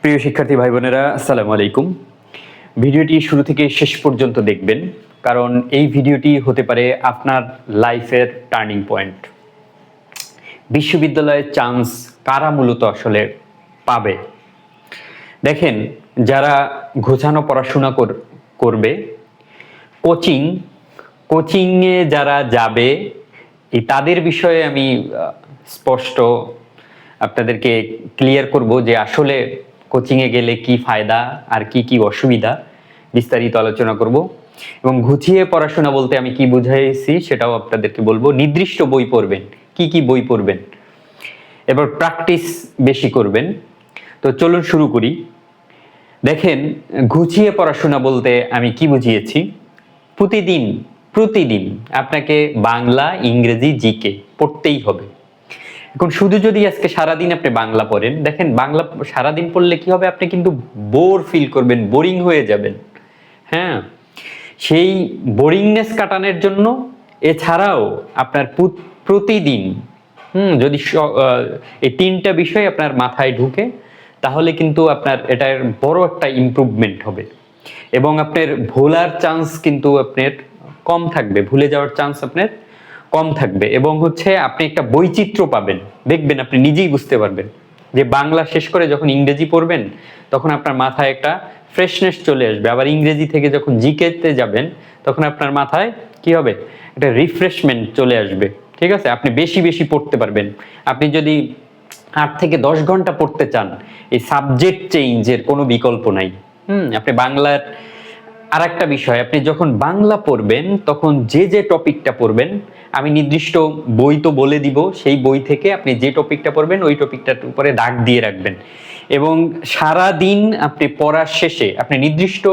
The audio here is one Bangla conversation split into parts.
প্রিয় শিক্ষার্থী ভাই বোনেরা, আসসালামু আলাইকুম। ভিডিওটি শুরু থেকে শেষ পর্যন্ত দেখবেন, কারণ এই ভিডিওটি হতে পারে আপনার লাইফের টার্নিং পয়েন্ট। বিশ্ববিদ্যালয়ের চান্স কারা মূলত আসলে পাবে? দেখেন, যারা গোছানো পড়াশোনা করবে, কোচিংয়ে যারা যাবে, তাদের বিষয়ে আমি স্পষ্ট আপনাদেরকে ক্লিয়ার করব যে আসলে কোচিংয়ে গেলে কি ফায়দা আর কি অসুবিধা, বিস্তারিত আলোচনা করব। এবং গুছিয়ে পড়াশোনা বলতে আমি কি বুঝাইছি সেটাও আপনাদেরকে বলবো। নির্দিষ্ট বই পড়বেন, কি বই পড়বেন, এবার প্র্যাকটিস বেশি করবেন। তো চলুন শুরু করি। দেখেন, গুছিয়ে পড়াশোনা বলতে আমি কি বুঝিয়েছি। প্রতিদিন আপনাকে বাংলা, ইংরেজি, জিকে পড়তেই হবে। এখন শুধু যদি আজকে সারাদিন আপনি বাংলা পড়েন, দেখেন বাংলা সারাদিন পড়লে কি হবে, আপনি কিন্তু বোর ফিল করবেন, বোরিং হয়ে যাবেন। হ্যাঁ, সেই বোরিংনেস কাটানোর জন্য এছাড়াও আপনার প্রতিদিন যদি এই তিনটা বিষয় আপনার মাথায় ঢুকে, তাহলে কিন্তু আপনার এটার বড় একটা ইমপ্রুভমেন্ট হবে এবং আপনার ভোলার চান্স কিন্তু আপনার কম থাকবে, ভুলে যাওয়ার চান্স আপনার কম থাকবে। এবং আপনি একটা বৈচিত্র্য পাবেন, দেখবেন আপনি নিজেই বুঝতে পারবেন যে বাংলা শেষ করে যখন ইংরেজি পড়বেন তখন আপনার মাথায় একটা ফ্রেশনেস চলে আসবে। আবার ইংরেজি থেকে যখন জিকেতে যাবেন তখন আপনার মাথায় কি হবে, একটা রিফ্রেশমেন্ট চলে আসবে। ঠিক আছে, আপনি বেশি পড়তে পারবেন। আপনি যদি 8 থেকে 10 ঘন্টা পড়তে চান, এই সাবজেক্ট চেঞ্জের কোনো বিকল্প নাই। আপনি বাংলার আরেকটা বিষয়, আপনি যখন বাংলা পড়বেন তখন যে টপিকটা পড়বেন, আমি নির্দিষ্ট বই তো বলে দিব, সেই বই থেকে আপনি যে টপিকটা পড়বেন ওই টপিকটার উপরে দাগ দিয়ে রাখবেন। এবং সারা দিন আপনি পড়ার শেষে আপনি নির্দিষ্ট,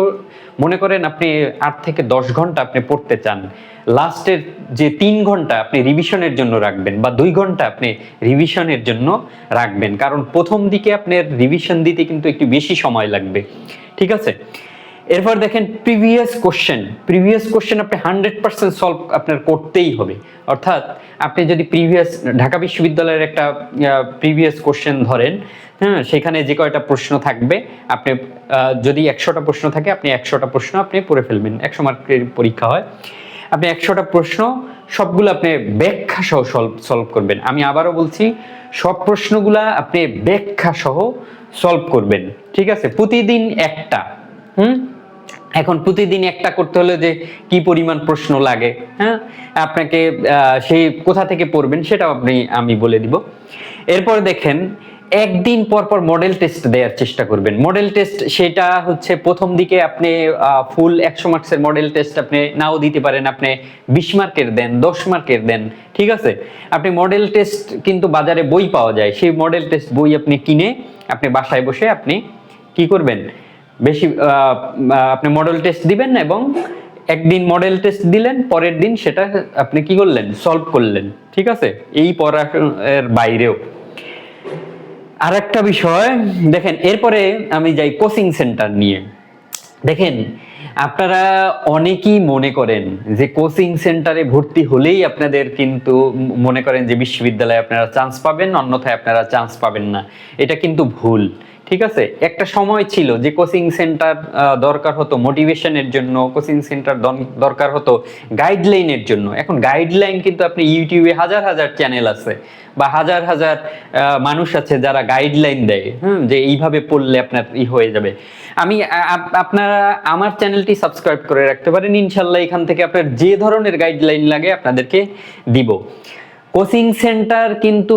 মনে করেন আপনি 8 থেকে 10 ঘন্টা আপনি পড়তে চান, লাস্টের যে 3 ঘন্টা আপনি রিভিশনের জন্য রাখবেন বা 2 ঘন্টা আপনি রিভিশনের জন্য রাখবেন, কারণ প্রথম দিকে আপনার রিভিশন দিতে কিন্তু একটু বেশি সময় লাগবে। ঠিক আছে, এরপর দেখেন প্রিভিয়াস কোশ্চেন আপনি 100% সলভ আপনার করতেই হবে। অর্থাৎ আপনি যদি ঢাকা বিশ্ববিদ্যালয়ের একটা প্রিভিয়াস কোশ্চেন ধরেন, হ্যাঁ, সেখানে যে কয়টা প্রশ্ন থাকবে, আপনি যদি 100টা প্রশ্ন থাকে, আপনি 100টা প্রশ্ন আপনি পড়ে ফেলবেন। 100 মার্কের পরীক্ষা হয়, আপনি 100টা প্রশ্ন সবগুলো আপনি ব্যাখ্যা সহ সলভ করবেন। আমি আবারও বলছি, সব প্রশ্নগুলা আপনি ব্যাখ্যা সহ সলভ করবেন। ঠিক আছে, প্রতিদিন একটা। এখন প্রতিদিন একটা করতে হলে যে কি পরিমাণ প্রশ্ন লাগে, হ্যাঁ, আপনাকে সেই কোথা থেকে পড়বেন সেটাও আমি বলে দিব। এরপর দেখেন, একদিন পর মডেল টেস্ট দেওয়ার চেষ্টা করবেন। মডেল টেস্ট সেটা প্রথম দিকে আপনি ফুল 100 মার্কসের মডেল টেস্ট আপনি নাও দিতে পারেন, আপনি 20 মার্কের দেন, 10 মার্কের দেন। ঠিক আছে, আপনি মডেল টেস্ট কিন্তু বাজারে বই পাওয়া যায়, সেই মডেল টেস্ট বই আপনি কিনে আপনি বাসায় বসে আপনি কি করবেন, আপনি মডেল টেস্ট দিবেন এবং একদিন মডেল টেস্ট দিলেন, পরের দিন সেটা আপনি কি করলেন, সলভ করলেন। ঠিক আছে, এই পড়ার বাইরেও আর একটা বিষয় দেখেন, এরপরে আমি যাই কোচিং সেন্টার নিয়ে। দেখেন, আপনারা অনেকেই মনে করেন যে কোচিং সেন্টারে ভর্তি হলেই আপনাদের কিন্তু মনে করেন যে বিশ্ববিদ্যালয়ে আপনারা চান্স পাবেন, অন্যথায় আপনারা চান্স পাবেন না। এটা কিন্তু ভুল। ঠিক আছে, একটা সময় ছিল যে কোচিং সেন্টার দরকার হতো মোটিভেশনের জন্য, কোচিং সেন্টার দরকার হতো গাইডলাইনের জন্য। এখন গাইডলাইন কিন্তু আপনি ইউটিউবে হাজার চ্যানেল আছে বা হাজার মানুষ আছে যারা গাইডলাইন দেয়, যে এইভাবে পড়লে আপনার হয়ে যাবে। আপনারা আমার চ্যানেলটি সাবস্ক্রাইব করে রাখতে পারেন, ইনশাল্লাহ এখান থেকে আপনার যে ধরনের গাইডলাইন লাগে আপনাদেরকে দিব। কোচিং সেন্টার কিন্তু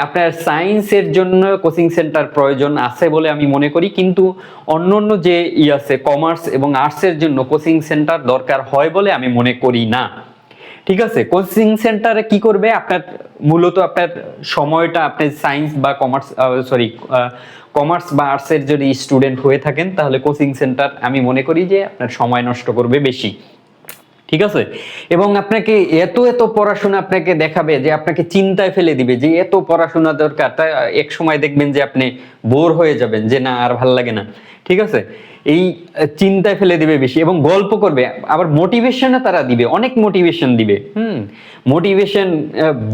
আপনার সায়েন্সের জন্য কোচিং সেন্টার প্রয়োজন আছে বলে আমি মনে করি, কিন্তু অন্য যে আছে কমার্স এবং আর্টসের জন্য কোচিং সেন্টার দরকার হয় বলে আমি মনে করি না। ঠিক আছে, কোচিং সেন্টারে কি করবে, আপনার মূলত আপনার সময়টা, আপনি সায়েন্স বা কমার্স বা আর্টসের যদি স্টুডেন্ট হয়ে থাকেন, তাহলে কোচিং সেন্টার আমি মনে করি যে আপনার সময় নষ্ট করবে বেশি। ঠিক আছে। এবং আপনাকে এত এত পড়াশোনা আপনাকে দেখাবে যে আপনাকে চিন্তায় ফেলে দিবে যে এত পড়াশোনা দরকার, তাই এক সময় দেখবেন যে আপনি বোর হয়ে যাবেন যে না আর ভাল লাগে না। ঠিক আছে, এই চিন্তায় ফেলে দিবে বেশি, এবং গল্প করবে, আবার মোটিভেশনও তারা দিবে, অনেক মোটিভেশন দিবে। মোটিভেশন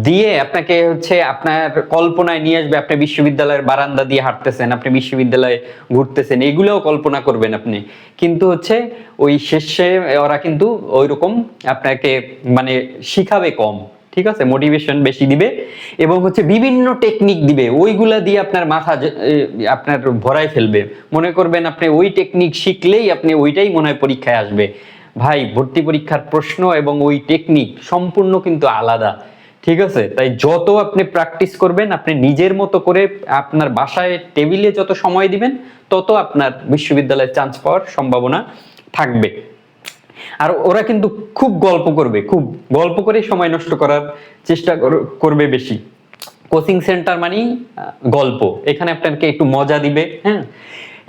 দিয়ে আপনাকে হচ্ছে আপনার কল্পনায় নিয়ে আসবে, আপনি বিশ্ববিদ্যালয়ের বারান্দা দিয়ে হাঁটতেছেন, আপনি বিশ্ববিদ্যালয়ে ঘুরতেছেন, এগুলোও কল্পনা করবেন আপনি, কিন্তু হচ্ছে ওই শেষে ওরা কিন্তু ওইরকম আপনাকে মানে শিখাবে কম। ঠিক আছে, মোটিভেশন বেশি দিবে এবং হচ্ছে বিভিন্ন টেকনিক দিবে, ওইগুলা দিয়ে আপনার মাথা আপনার ভরাই ফেলবে। মনে করবেন আপনি ওই টেকনিক শিখলেই আপনি ওইটাই মনে হয় পরীক্ষায় আসবে। ভাই, ভর্তি পরীক্ষার প্রশ্ন এবং ওই টেকনিক সম্পূর্ণ কিন্তু আলাদা। ঠিক আছে, তাই যত আপনি প্র্যাকটিস করবেন, আপনি নিজের মতো করে আপনার বাসায় টেবিলে যত সময় দিবেন, তত আপনার বিশ্ববিদ্যালয়ে চান্স পাওয়ার সম্ভাবনা থাকবে। আর ওরা কিন্তু খুব গল্প করবে, খুব গল্প করে সময় নষ্ট করার চেষ্টা করবে বেশি। কোচিং সেন্টার মানেই গল্প, এখানে আপনাকে একটু মজা দিবে। হ্যাঁ,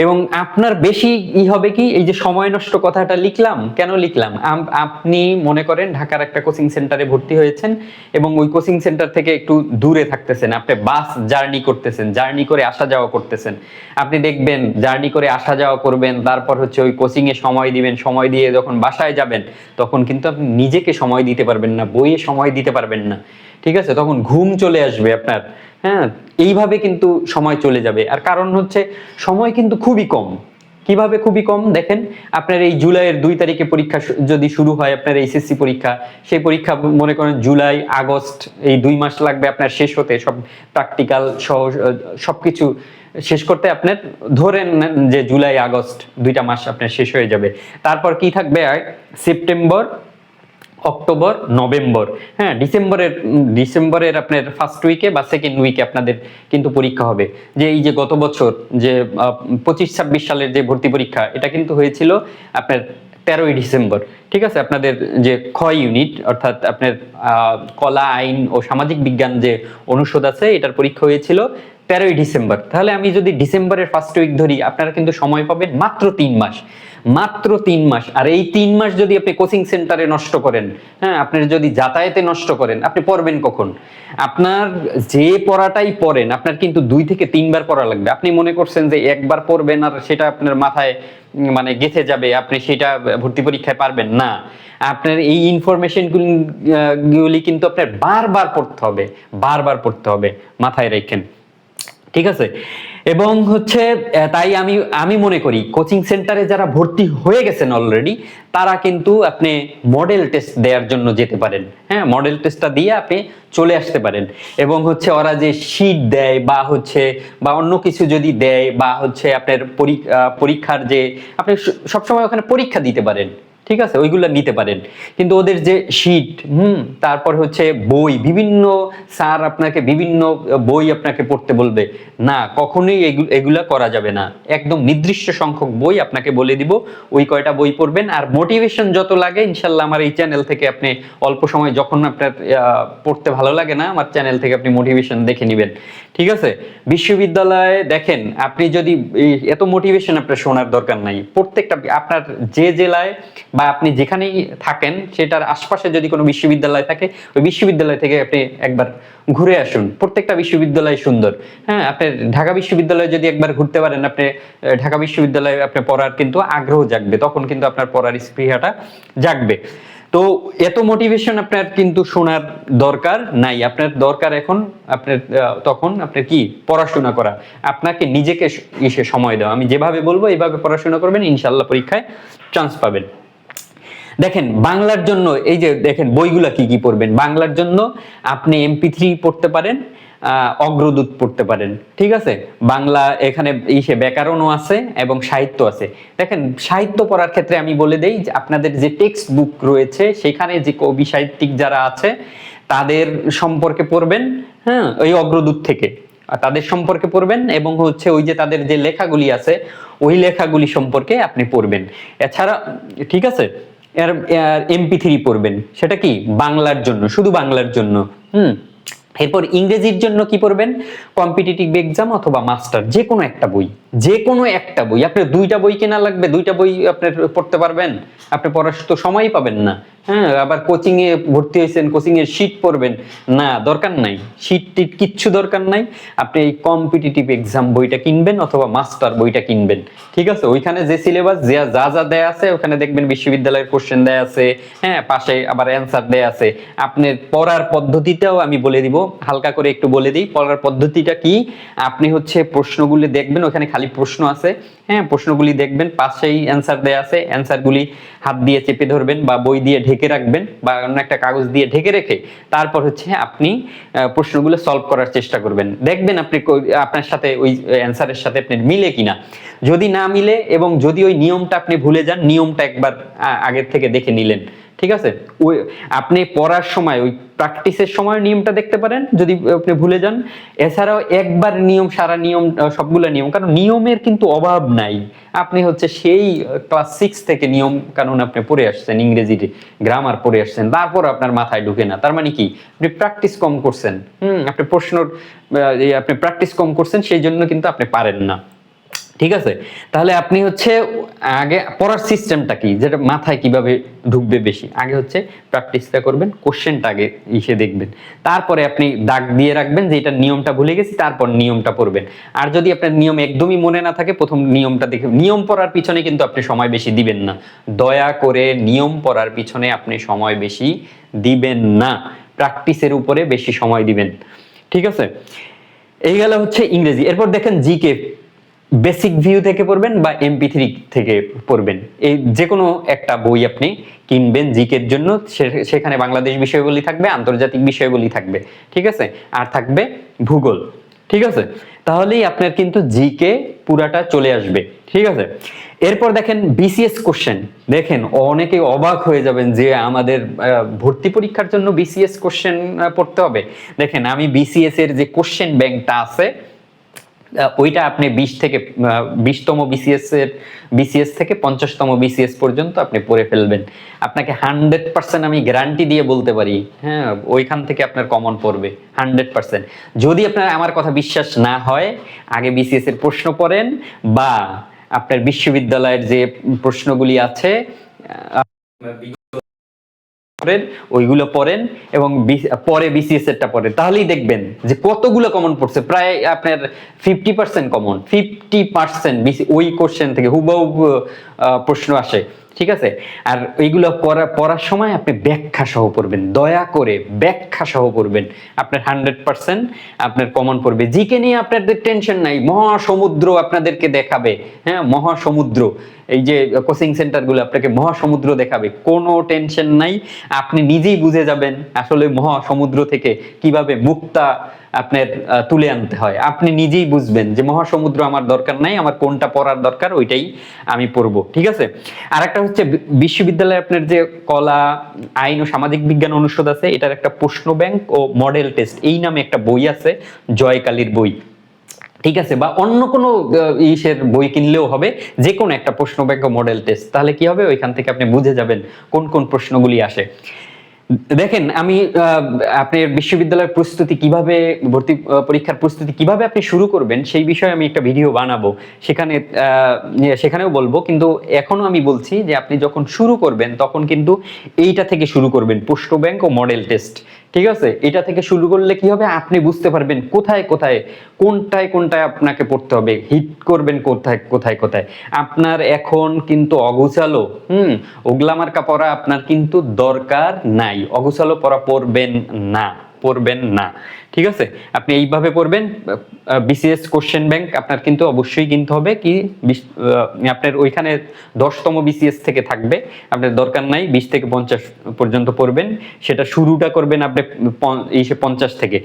এবং আপনার বেশি হবে কি, এই যে সময় নষ্ট কথাটা লিখলাম, কেন লিখলাম, আপনি মনে করেন ঢাকার একটা কোচিং সেন্টারে ভর্তি হয়েছেন এবং ওই কোচিং সেন্টার থেকে একটু দূরে থাকতেছেন, আপনি বাস জার্নি করতেছেন, জার্নি করে আসা যাওয়া করতেছেন। আপনি দেখবেন জার্নি করে আসা যাওয়া করবেন, তারপর হচ্ছে ওই কোচিং এ সময় দিবেন, সময় দিয়ে যখন বাসায় যাবেন তখন কিন্তু আপনি নিজেকে সময় দিতে পারবেন না, বইয়ে সময় দিতে পারবেন না। ঠিক আছে, তখন ঘুম চলে আসবে আপনার। হ্যাঁ, এইভাবে কিন্তু সময় চলে যাবে। আর কারণ হচ্ছে সময় কিন্তু খুবই কম। কিভাবে খুবই কম দেখেন, আপনার এই জুলাইয়ের 2 তারিখে পরীক্ষা যদি শুরু হয়, আপনার এইচএসসি পরীক্ষা, সেই পরীক্ষা মনে করেন জুলাই আগস্ট এই 2 মাস লাগবে আপনার শেষ হতে, সব প্র্যাকটিক্যাল সহ সবকিছু শেষ করতে। আপনার ধরেন যে জুলাই আগস্ট 2টা মাস আপনার শেষ হয়ে যাবে। তারপর কি থাকবে, সেপ্টেম্বর, অক্টোবর, নভেম্বর। হ্যাঁ, ডিসেম্বরের আপনার ফার্স্ট উইকে বা সেকেন্ড উইকে আপনাদের কিন্তু পরীক্ষা হবে। যে এই যে গত বছর যে 25-26 সালের যে ভর্তি পরীক্ষা, এটা কিন্তু হয়েছিল আপনার 13ই ডিসেম্বর। ঠিক আছে, আপনাদের যে খ ইউনিট অর্থাৎ আপনার কলা, আইন ও সামাজিক বিজ্ঞান যে অনুষদ আছে, এটার পরীক্ষা হয়েছিল 13ই ডিসেম্বর। তাহলে আমি যদি ডিসেম্বরের ফার্স্ট উইক ধরি, আপনারা কিন্তু সময় পাবেন মাত্র 3 মাস, মাত্র 3 মাস। আর এই 3 মাস যদি আপনি কোচিং সেন্টারে নষ্ট করেন, হ্যাঁ, আপনি যদি যাতায়াতে নষ্ট করেন, আপনি পড়বেন কখন? আপনার যে পড়াটাই পড়েন, আপনার কিন্তু 2 থেকে 3 বার পড়া লাগবে। আপনি মনে করছেন যে একবার পড়বেন আর সেটা আপনার মাথায় মানে গেঁথে যাবে, আপনি সেটা ভর্তি পরীক্ষায় পারবেন না। আপনার এই ইনফরমেশন গুলি কিন্তু আপনার বারবার পড়তে হবে, বারবার পড়তে হবে, মাথায় রাখেন। ঠিক আছে, এবং হচ্ছে তাই আমি মনে করি কোচিং সেন্টারে যারা ভর্তি হয়ে গেছেন অলরেডি, তারা কিন্তু আপনি মডেল টেস্ট দেওয়ার জন্য যেতে পারেন। হ্যাঁ, মডেল টেস্টটা দিয়ে আপনি চলে আসতে পারেন। এবং হচ্ছে ওরা যে শীট দেয় বা অন্য কিছু যদি দেয়, বা হচ্ছে আপনার পরীক্ষার যে আপনি সবসময় ওখানে পরীক্ষা দিতে পারেন। ঠিক আছে, ওইগুলো নিতে পারেন, কিন্তু ওদের যে শীট, তারপর হচ্ছে বই, বিভিন্ন স্যার আপনাকে বিভিন্ন বই আপনাকে পড়তে বলবে না, কখনোই এগুলা করা যাবে না। একদম নির্দিষ্ট সংখ্যক বই আপনাকে বলে দিব, ওই কয়টা বই পড়বেন। আর মোটিভেশন যত লাগে, ইনশাল্লাহ আমার এই চ্যানেল থেকে আপনি অল্প সময় যখন আপনার পড়তে ভালো লাগে না, আমার চ্যানেল থেকে আপনি মোটিভেশন দেখে নেবেন। ঠিক আছে, বিশ্ববিদ্যালয়ে দেখেন, আপনি যদি এত মোটিভেশন আপনার শোনার দরকার নাই। প্রত্যেকটা আপনার যে জেলায় বা আপনি যেখানেই থাকেন, সেটার আশপাশে যদি কোনো বিশ্ববিদ্যালয় থাকে, ওই বিশ্ববিদ্যালয় থেকে আপনি একবার ঘুরে আসুন। প্রত্যেকটা বিশ্ববিদ্যালয় সুন্দর। হ্যাঁ, আপনি ঢাকা বিশ্ববিদ্যালয়ে যদি একবার ঘুরতে পারেন, আপনি ঢাকা বিশ্ববিদ্যালয়ে আপনি পড়ার কিন্তু আগ্রহ জাগবে, তখন কিন্তু আপনার পড়ার স্পৃহাটা জাগবে। তো এত মোটিভেশন আপনার কিন্তু শোনার দরকার নাই। আপনার দরকার এখন আপনার তখন আপনার কি পড়াশোনা করা, আপনাকে নিজেকে সময় দেওয়া। আমি যেভাবে বলবো এইভাবে পড়াশোনা করবেন, ইনশাল্লাহ পরীক্ষায় চান্স পাবেন। দেখেন, বাংলার জন্য এই যে দেখেন বইগুলা কি কি পড়বেন। বাংলার জন্য আপনি MP3 পড়তে পারেন, অগ্রদূত পড়তে পারেন। ঠিক আছে, বাংলা এখানে ব্যাকরণও আছে এবং সাহিত্য আছে। দেখেন, সাহিত্য পড়ার ক্ষেত্রে আমি বলে দেই যে আপনাদের যে টেক্সট বুক রয়েছে, সেখানে যে কবি সাহিত্যিক যারা আছে তাদের সম্পর্কে পড়বেন। হ্যাঁ, ওই অগ্রদূত থেকে তাদের সম্পর্কে পড়বেন, এবং হচ্ছে ওই যে তাদের যে লেখাগুলি আছে, ওই লেখাগুলি সম্পর্কে আপনি পড়বেন। এছাড়া ঠিক আছে, MP3 পড়বেন, সেটা কি বাংলার জন্য, শুধু বাংলার জন্য। এরপর ইংরেজির জন্য কি পড়বেন, কম্পিটিটিভ এক্সাম অথবা মাস্টার, যে কোনো একটা বই। যে কোনো একটা বই, আপনার দুইটা বই কেনা লাগবে, দুইটা বই আপনার পড়তে পারবেন? আপনি পড়ার তো সময়ই পাবেন না। হ্যাঁ, আবার কোচিং এ ভর্তি হয়েছেন, কোচিং এর শীট পড়বেন না, দরকার নাই। শীট টিট কিচ্ছু দরকার নাই। আপনি এই কম্পিটিটিভ এক্সাম বইটা কিনবেন অথবা মাস্টার বইটা কিনবেন। ঠিক আছে, ওইখানে যে সিলেবাস যা যা দেয়া আছে ওখানে দেখবেন বিশ্ববিদ্যালয়ের কোশ্চেন দেয়া আছে, হ্যাঁ, পাশে আবার অ্যান্সার দেয়া আছে। আপনার পড়ার পদ্ধতিটাও আমি বলে দিব, হালকা করে একটু বলে দিই। পড়ার পদ্ধতিটা কি, আপনি হচ্ছে প্রশ্নগুলি দেখবেন, ওখানে খালি প্রশ্ন আছে, হ্যাঁ, প্রশ্নগুলি দেখবেন, পাশেই অ্যান্সার দেয়া আছে, অ্যান্সারগুলি হাত দিয়ে চেপে ধরবেন বা বই দিয়ে ঢেকে রাখবেন বা অন্য একটা কাগজ দিয়ে ঢেকে রেখে তারপর হচ্ছে আপনি প্রশ্নগুলো সলভ করার চেষ্টা করবেন। দেখবেন আপনি আপনার সাথে ওই অ্যান্সারের সাথে আপনার মিলে কিনা। যদি না মিলে এবং যদি ওই নিয়মটা আপনি ভুলে যান, নিয়মটা একবার আগের থেকে দেখে নিলেন। ঠিক আছে, ওই আপনি পড়ার সময় ওই প্র্যাকটিসের সময় নিয়মটা দেখতে পারেন যদি আপনি ভুলে যান। এছাড়াও একবার নিয়ম, সারা নিয়ম, সবগুলো নিয়ম, কারণ নিয়মের কিন্তু অভাব নাই। আপনি হচ্ছে সেই ক্লাস 6 থেকে নিয়ম কানুন আপনি পড়ে আসছেন, ইংরেজিতে গ্রামার পড়ে আসছেন, তারপর আপনার মাথায় ঢুকে না। তার মানে কি, আপনি প্র্যাকটিস কম করছেন। আপনি প্রশ্নর আপনি প্র্যাকটিস কম করছেন, সেই জন্য কিন্তু আপনি পারেন না। ঠিক আছে, তাহলে আপনি হচ্ছে আগে পড়ার সিস্টেমটা কি, যেটা মাথায় কিভাবে ঢুকবে বেশি, আগে হচ্ছে প্র্যাকটিসটা করবেন, কোশ্চেনটা আগে ইসে দেখবেন, তারপরে আপনি দাগ দিয়ে রাখবেন যে এটা নিয়মটা ভুলে গেছি, তারপর নিয়মটা পড়বেন। আর যদি আপনার নিয়ম একদমই মনে না থাকে, প্রথম নিয়মটা দেখে, নিয়ম পড়ার পিছনে কিন্তু আপনি সময় বেশি দিবেন না, দয়া করে নিয়ম পড়ার পিছনে আপনি সময় বেশি দিবেন না, প্র্যাকটিসের উপরে বেশি সময় দিবেন। ঠিক আছে, এই গেল হচ্ছে ইংরেজি। এরপর দেখেন জিকে, বেসিক ভিউ থেকে পড়বেন বা MP3 থেকে পড়বেন, এই যে কোনো একটা বই আপনি কিনবেন জিকের জন্য। সেখানে বাংলাদেশ বিষয়গুলি থাকবে, আন্তর্জাতিক বিষয়গুলি থাকবে। ঠিক আছে, আর থাকবে ভূগোল। ঠিক আছে, তাহলেই আপনার কিন্তু জিকে পুরাটা চলে আসবে। ঠিক আছে, এরপর দেখেন BCS কোশ্চেন। দেখেন অনেকে অবাক হয়ে যাবেন যে আমাদের ভর্তি পরীক্ষার জন্য BCS কোশ্চেন পড়তে হবে। দেখেন, আমি BCS এর যে কোশ্চেন ব্যাংকটা আছে ওইটা আপনি 20তম BCS থেকে 50তম BCS পর্যন্ত আপনি পড়ে ফেলবেন। আপনাকে 100% আমি গ্যারান্টি দিয়ে বলতে পারি, হ্যাঁ, ওইখান থেকে আপনার কমন পড়বে 100%। যদি আপনার আমার কথা বিশ্বাস না হয়, আগে BCS এর প্রশ্ন পড়েন বা আপনার বিশ্ববিদ্যালয়ের যে প্রশ্নগুলি আছে ওইগুলো পড়েন এবং পরে BCS এরটা পড়েন, তাহলেই দেখবেন যে কতগুলো কমন পড়ছে। প্রায় আপনার 50% কমন, 50% ওই কোশ্চেন থেকে হুবহু প্রশ্ন আসে। ঠিক আছে, আর এইগুলো পড়ার সময় আপনি ব্যাখ্যা সহ পড়বেন, দয়া করে ব্যাখ্যা সহ পড়বেন, আপনার 100% আপনার কমন পড়বে। জিকে নিয়ে আপনাদের টেনশন নাই, মহাসমুদ্র আপনাদেরকে দেখাবে। হ্যাঁ, মহাসমুদ্র, এই যে কোচিং সেন্টারগুলো আপনাকে মহাসমুদ্র দেখাবে, কোনো টেনশন নাই। আপনি নিজেই বুঝে যাবেন আসলে মহাসমুদ্র থেকে কিভাবে মুক্তা আপনার তুলে আনতে হয়। আপনি নিজেই বুঝবেন যে মহাসমুদ্র আমার দরকার নাই, আমার কোনটা পড়ার দরকার ওইটাই আমি পড়বো। ঠিক আছে, আর একটা হচ্ছে বিশ্ববিদ্যালয়ে আপনার যে কলা, আইন ও সামাজিক বিজ্ঞান অনুষদ আছে, এটার একটা প্রশ্ন ব্যাংক ও মডেল টেস্ট এই নামে একটা বই আছে, জয়কালীর বই। ঠিক আছে, বা অন্য কোনো ইসের বই কিনলেও হবে, যে কোনো একটা প্রশ্ন ব্যাংক ও মডেল টেস্ট। তাহলে কি হবে, ওইখান থেকে আপনি বুঝে যাবেন কোন কোন প্রশ্নগুলি আসে। দেখেন, আমি আপনার বিশ্ববিদ্যালয়ের প্রস্তুতি কিভাবে, ভর্তি পরীক্ষার প্রস্তুতি কিভাবে আপনি শুরু করবেন সেই বিষয়ে আমি একটা ভিডিও বানাবো, সেখানেও বলবো। কিন্তু এখনো আমি বলছি যে আপনি যখন শুরু করবেন তখন কিন্তু এইটা থেকে শুরু করবেন, প্রশ্ন ব্যাংক ও মডেল টেস্ট। ঠিক আছে, এটা থেকে শুরু করলে কি হবে, আপনি বুঝতে পারবেন কোথায় কোথায়, কোনটায় আপনাকে পড়তে হবে, হিট করবেন কোথায় কোথায় কোথায়। আপনার এখন কিন্তু অগোছালো ওগলা মার্কা পড়া আপনার কিন্তু দরকার নাই, অগোছালো পড়া পড়বেন না। ঠিক আছে, আপনি এইভাবে পড়বেন। BCS কোশ্চেন ব্যাংক আপনার কিন্তু অবশ্যই কিনতে হবে, কি আপনার ওইখানে 10তম BCS থেকে থাকবে, আপনার দরকার নাই 20 থেকে 50 পর্যন্ত পড়বেন, সেটা শুরুটা করবেন আপনি 50 থেকে।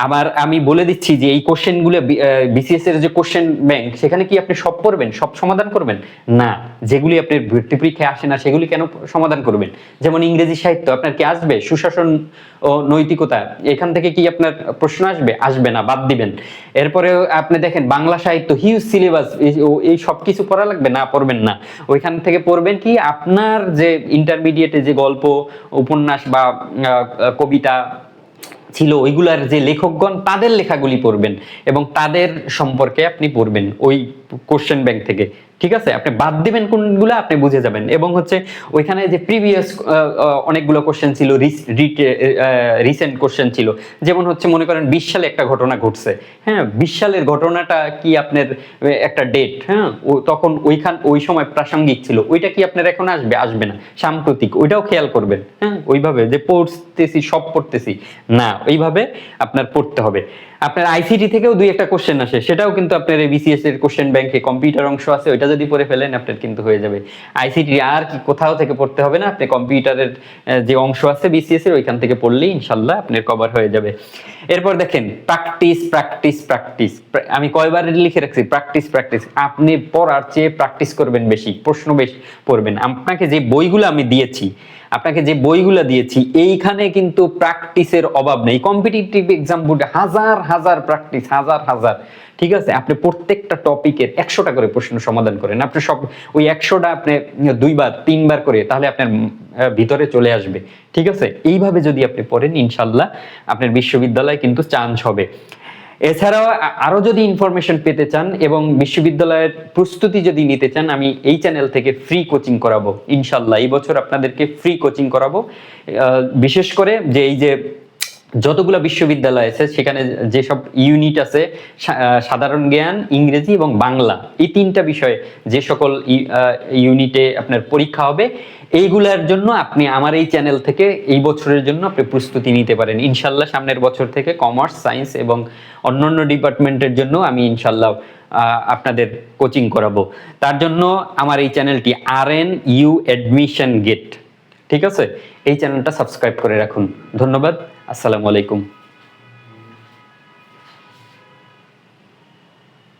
আবার আমি বলে দিচ্ছি যে এই কোশ্চেনগুলো BCS এর যে কোশ্চেন ব্যাংক, সেখানে কি আপনি সব পড়বেন, সব সমাধান করবেন না। যেগুলি আপনার ভর্তি পরীক্ষায় আসে না সেগুলি কেন সমাধান করবেন? যেমন ইংরেজি সাহিত্য আপনার কি আসবে, সুশাসন ও নৈতিকতা, এখান থেকে কি আপনার প্রশ্ন আসবে না, বাদ দিবেন। এরপরে আপনি দেখেন বাংলা সাহিত্য, হিউজ সিলেবাস, এই সব কিছু পড়া লাগবে না, পড়বেন না। ওইখান থেকে পড়বেন কি, আপনার যে ইন্টারমিডিয়েটে যে গল্প, উপন্যাস বা কবিতা ছিল ওইগুলার যে লেখকগণ তাদের লেখাগুলি পড়বেন এবং তাদের সম্পর্কে আপনি পড়বেন, ওই কোশ্চেন ব্যাংক থেকে, ঠিক আছে? আপনি বাদ দিবেন কোনগুলো আপনি বুঝে যাবেন। এবং হচ্ছে ওইখানে যে প্রিভিয়াস অনেকগুলো কোশ্চেন ছিল, রিসেন্ট কোশ্চেন ছিল, যেমন হচ্ছে মনে করেন 20 সালে একটা ঘটনা ঘটছে, হ্যাঁ 20 সালের ঘটনাটা কি আপনার একটা ডেট, হ্যাঁ তখন ওই সময় প্রাসঙ্গিক ছিল, ওইটা কি আপনার এখন আসবে? আসবে না। সাম্প্রতিক, ওইটাও খেয়াল করবেন, হ্যাঁ ওইভাবে যে পড়তেছি সব পড়তেছি না, ওইভাবে আপনার পড়তে হবে। আপনার আইসিটি থেকেও দুই একটা কোশ্চেন আসে, সেটাও কিন্তু আপনার বিসিএস এর কোশ্চেন ব্যাংকে কম্পিউটার অংশ আছে, ওইটা যদি পড়ে ফেলেন আপনার কিন্তু হয়ে যাবে। আইসিটি আর কি কোথাও থেকে পড়তে হবে না, আপনি কম্পিউটারের যে অংশ আছে বিসিএস এর ওইখান থেকে পড়লেই ইনশাল্লাহ আপনার কভার হয়ে যাবে। এরপর দেখেন প্র্যাকটিস প্র্যাকটিস প্র্যাকটিস, আমি কয়বার লিখে রাখছি প্র্যাকটিস প্র্যাকটিস। আপনি পড়ার চেয়ে প্র্যাকটিস করবেন বেশি, প্রশ্ন বেশি পড়বেন। আপনাকে যে বইগুলো আমি দিয়েছি, এইখানে কিন্তু প্র্যাকটিসের অভাব নেই। কম্পিটিটিভ এক্সাম বোর্ডে হাজার হাজার প্র্যাকটিস, হাজার হাজার, ঠিক আছে? আপনি প্রত্যেকটা টপিকের 100টা করে প্রশ্ন সমাধান করেন, আপনি সব ওই 100টা আপনি 2বার 3বার করে, তাহলে আপনার ভিতরে চলে আসবে, ঠিক আছে? এইভাবে যদি আপনি পড়েন ইনশাল্লাহ আপনার বিশ্ববিদ্যালয়ে কিন্তু চান্স হবে। এছাড়াও আরো যদি ইনফরমেশন পেতে চান এবং বিশ্ববিদ্যালয়ের প্রস্তুতি যদি নিতে চান, আমি এই চ্যানেল থেকে ফ্রি কোচিং করাবো ইনশাল্লাহ। এই বছর আপনাদেরকে ফ্রি কোচিং করাবো। বিশেষ করে যে এই যে যতগুলো বিশ্ববিদ্যালয় আছে সেখানে যেসব ইউনিট আছে, সাধারণ জ্ঞান, ইংরেজি এবং বাংলা, এই 3টা বিষয়ে যে সকল ইউনিটে আপনার পরীক্ষা হবে, এইগুলার জন্য আপনি আমার এই চ্যানেল থেকে এই বছরের জন্য আপনি প্রস্তুতি নিতে পারেন ইনশাল্লাহ। সামনের বছর থেকে কমার্স, সায়েন্স এবং অন্যান্য ডিপার্টমেন্টের জন্য আমি ইনশাল্লাহ আপনাদের কোচিং করাবো। তার জন্য আমার এই চ্যানেলটি RNU অ্যাডমিশন গেট, ঠিক আছে? এই চ্যানেলটা সাবস্ক্রাইব করে রাখুন। ধন্যবাদ, আসসালামু আলাইকুম।